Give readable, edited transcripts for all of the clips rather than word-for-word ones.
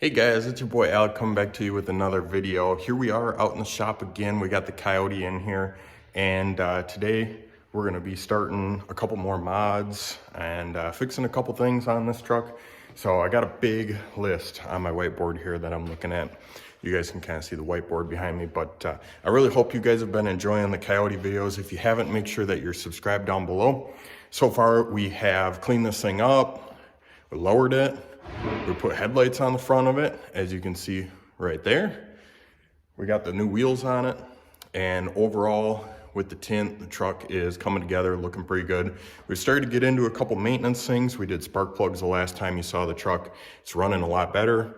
Hey guys, it's your boy Al coming back to you with another video. Here we are out in the shop again. We got the Coyote in here, and today we're going to be starting a couple more mods and fixing a couple things on this truck. So I got a big list on my whiteboard here that I'm looking at. You guys can kind of see the whiteboard behind me, but I really hope you guys have been enjoying the Coyote videos. If you haven't, make sure that you're subscribed down below. So far we have cleaned this thing up, we lowered it. We put headlights on the front of it, as you can see right there. We got the new wheels on it, and overall with the tint, the truck is coming together, looking pretty good. We started to get into a couple maintenance things. We did spark plugs the last time you saw the truck. It's running a lot better.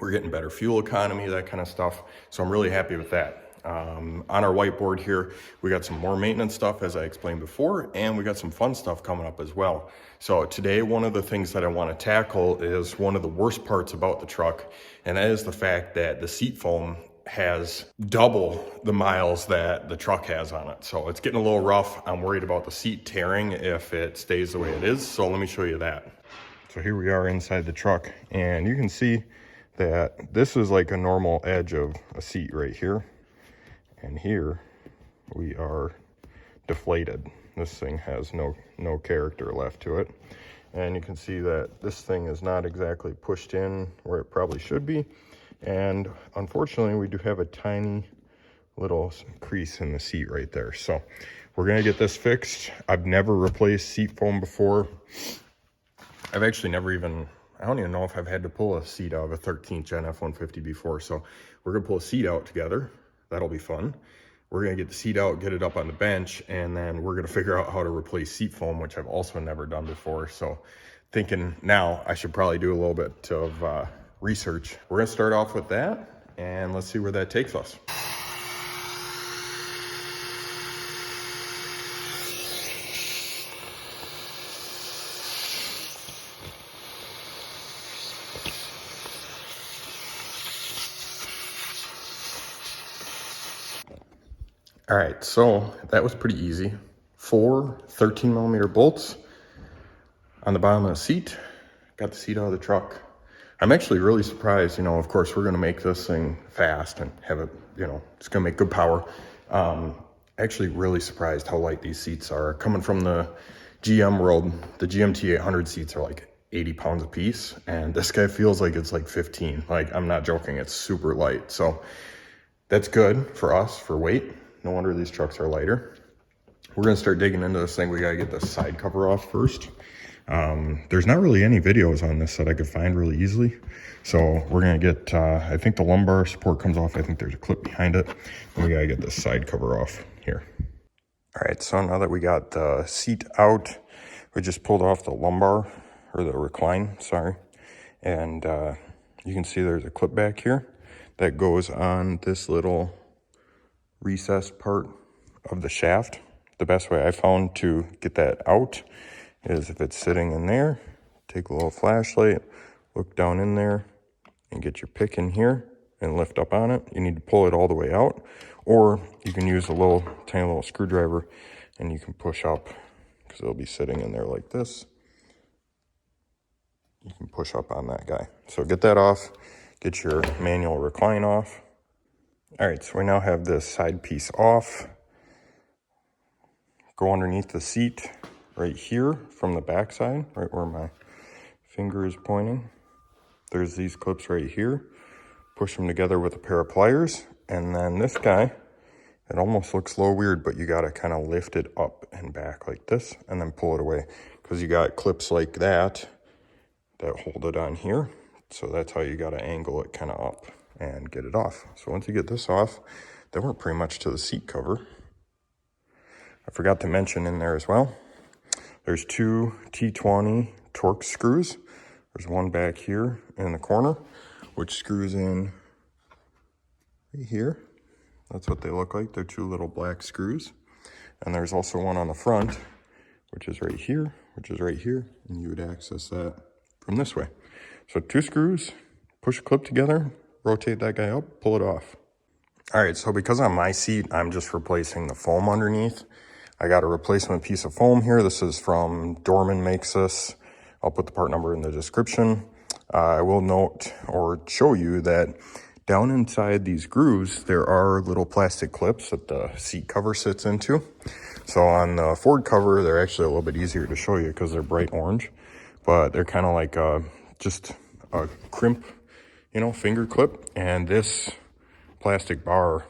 We're getting better fuel economy, that kind of stuff. So I'm really happy with that. On our whiteboard here, we got some more maintenance stuff, as I explained before, and we got some fun stuff coming up as well. So today, one of the things that I want to tackle is one of the worst parts about the truck, and that is the fact that the seat foam has double the miles that the truck has on it. So it's getting a little rough. I'm worried about the seat tearing if it stays the way it is. So let me show you that. So here we are inside the truck, and you can see that this is like a normal edge of a seat right here. And here we are deflated. This thing has no character left to it. And you can see that this thing is not exactly pushed in where it probably should be. And unfortunately, we do have a tiny little crease in the seat right there. So we're gonna get this fixed. I've never replaced seat foam before. I've actually never even, I don't even know if I've had to pull a seat out of a 13th Gen F-150 before. So we're gonna pull a seat out together. That'll be fun. We're gonna get the seat out, get it up on the bench, and then we're gonna figure out how to replace seat foam, which I've also never done before. So thinking now I should probably do a little bit of research. We're gonna start off with that, and let's see where that takes us. All right, so that was pretty easy. 4 13mm bolts on the bottom of the seat. Got the seat out of the truck. I'm actually really surprised, of course we're gonna make this thing fast and have it, it's gonna make good power. Actually really surprised how light these seats are. Coming from the GM world, the GMT 800 seats are like 80 pounds a piece, and this guy feels like it's like 15. Like, I'm not joking, it's super light. So that's good for us, for weight. No wonder these trucks are lighter. We're gonna start digging into this thing. We gotta get the side cover off first. There's not really any videos on this that I could find really easily. So we're gonna get, I think the lumbar support comes off. I think there's a clip behind it. And we gotta get the side cover off here. All right, so now that we got the seat out, we just pulled off the lumbar, or the recline, sorry. And you can see there's a clip back here that goes on this little recessed part of the shaft. The best way I found to get that out is if it's sitting in there, take a little flashlight, look down in there, and get your pick in here and lift up on it. You need to pull it all the way out, or you can use a tiny little screwdriver and you can push up, because it'll be sitting in there like this. You can push up on that guy. So get that off, get your manual recline off. All right, so we now have this side piece off. Go underneath the seat right here from the back side, right where my finger is pointing. There's these clips right here. Push them together with a pair of pliers. And then this guy, it almost looks a little weird, but you gotta kind of lift it up and back like this and then pull it away, because you got clips like that hold it on here. So that's how you gotta angle it kind of up and get it off. So once you get this off, then we're pretty much to the seat cover. I forgot to mention in there as well, there's 2 T20 Torx screws. There's one back here in the corner, which screws in right here. That's what they look like. They're 2 little black screws. And there's also one on the front, which is right here, and you would access that from this way. So 2 screws, push a clip together, rotate that guy up, pull it off. All right, so because on my seat, I'm just replacing the foam underneath. I got a replacement piece of foam here. This is from Dorman makes this. I'll put the part number in the description. I will note or show you that down inside these grooves, there are little plastic clips that the seat cover sits into. So on the Ford cover, they're actually a little bit easier to show you because they're bright orange, but they're kind of like just a crimp, you know, finger clip. And this plastic bar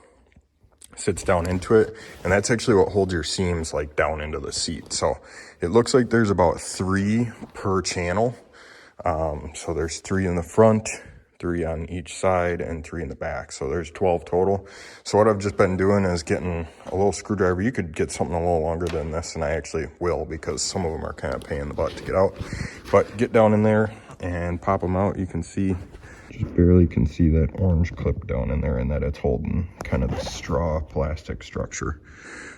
sits down into it, and that's actually what holds your seams like down into the seat. So it looks like there's about 3 per channel. So there's 3 in the front, 3 on each side, and 3 in the back. So there's 12 total. So what I've just been doing is getting a little screwdriver. You could get something a little longer than this, and I actually will, because some of them are kind of pain in the butt to get out. But get down in there and pop them out. You can see, just barely can see that orange clip down in there, and that it's holding kind of the straw plastic structure.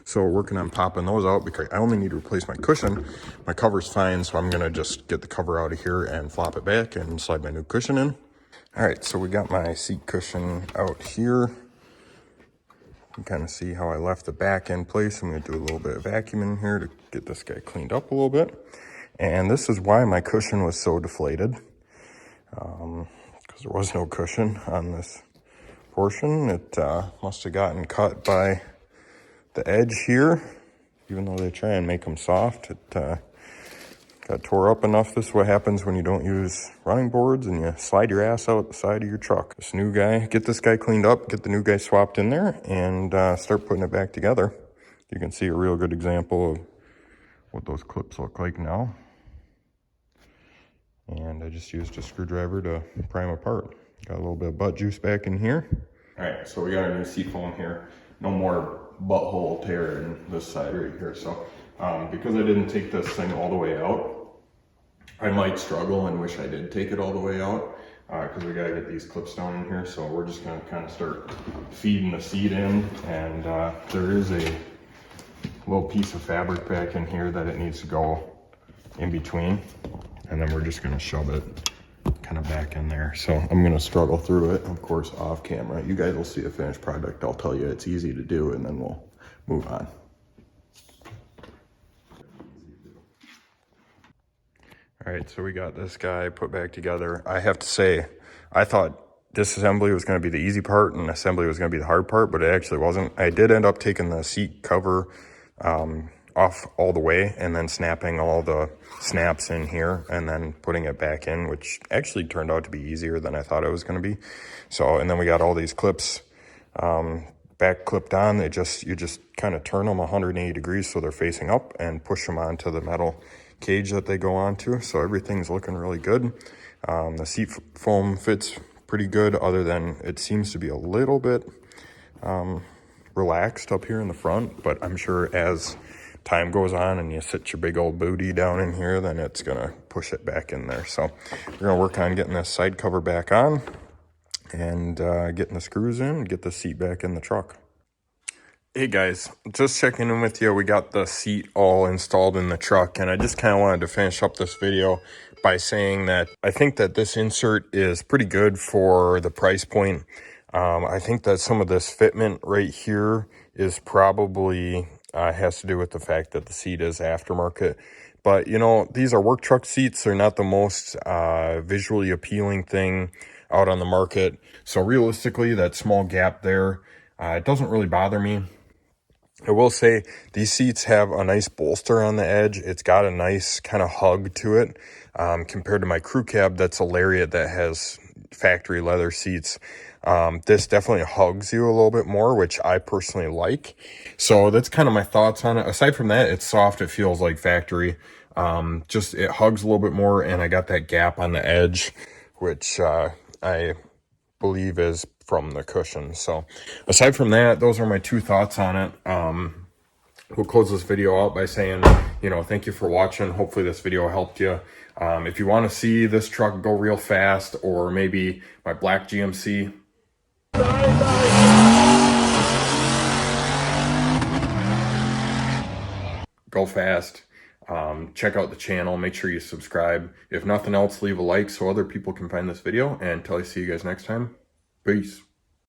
So we're working on popping those out because I only need to replace my cushion. My cover's fine, so I'm gonna just get the cover out of here and flop it back and slide my new cushion in. All right, so we got my seat cushion out here. You can kind of see how I left the back in place. I'm gonna do a little bit of vacuuming here to get this guy cleaned up a little bit. And this is why my cushion was so deflated, because there was no cushion on this portion. It must have gotten cut by the edge here. Even though they try and make them soft, it got tore up enough. This is what happens when you don't use running boards and you slide your ass out the side of your truck. This new guy, get this guy cleaned up, get the new guy swapped in there, and start putting it back together. You can see a real good example of what those clips look like now. And I just used a screwdriver to pry them apart. Got a little bit of butt juice back in here. All right, so we got our new seat foam here. No more butthole tear in this side right here. So because I didn't take this thing all the way out, I might struggle and wish I did take it all the way out, because we gotta get these clips down in here. So we're just gonna kind of start feeding the seat in, and there is a little piece of fabric back in here that it needs to go in between, and then we're just gonna shove it kind of back in there. So I'm gonna struggle through it, of course, off camera. You guys will see the finished product. I'll tell you it's easy to do, and then we'll move on. All right, so we got this guy put back together. I have to say, I thought disassembly was going to be the easy part and assembly was going to be the hard part, but it actually wasn't. I did end up taking the seat cover off all the way and then snapping all the snaps in here and then putting it back in, which actually turned out to be easier than I thought it was going to be. So, and then we got all these clips back clipped on. You just kind of turn them 180 degrees so they're facing up and push them onto the metal cage that they go onto. So everything's looking really good. The seat foam fits pretty good, other than it seems to be a little bit relaxed up here in the front, but I'm sure as time goes on and you sit your big old booty down in here, then it's gonna push it back in there. So we're gonna work on getting this side cover back on and getting the screws in and get the seat back in the truck. Hey guys, just checking in with you. We got the seat all installed in the truck, and I just kind of wanted to finish up this video by saying that I think that this insert is pretty good for the price point. I think that some of this fitment right here is probably has to do with the fact that the seat is aftermarket. But you know, these are work truck seats. They're not the most visually appealing thing out on the market. So realistically, that small gap there, it doesn't really bother me. I will say these seats have a nice bolster on the edge. It's got a nice kind of hug to it compared to my crew cab that's a Lariat that has factory leather seats. This definitely hugs you a little bit more, which I personally like. So that's kind of my thoughts on it. Aside from that, it's soft. It feels like factory. Just it hugs a little bit more, and I got that gap on the edge, which I believe is from the cushion. So aside from that, those are my 2 thoughts on it. We'll close this video out by saying, you know, thank you for watching. Hopefully this video helped you. If you want to see this truck go real fast, or maybe my black GMC, go fast, check out the channel, make sure you subscribe. If nothing else, leave a like so other people can find this video, and until I see you guys next time, peace.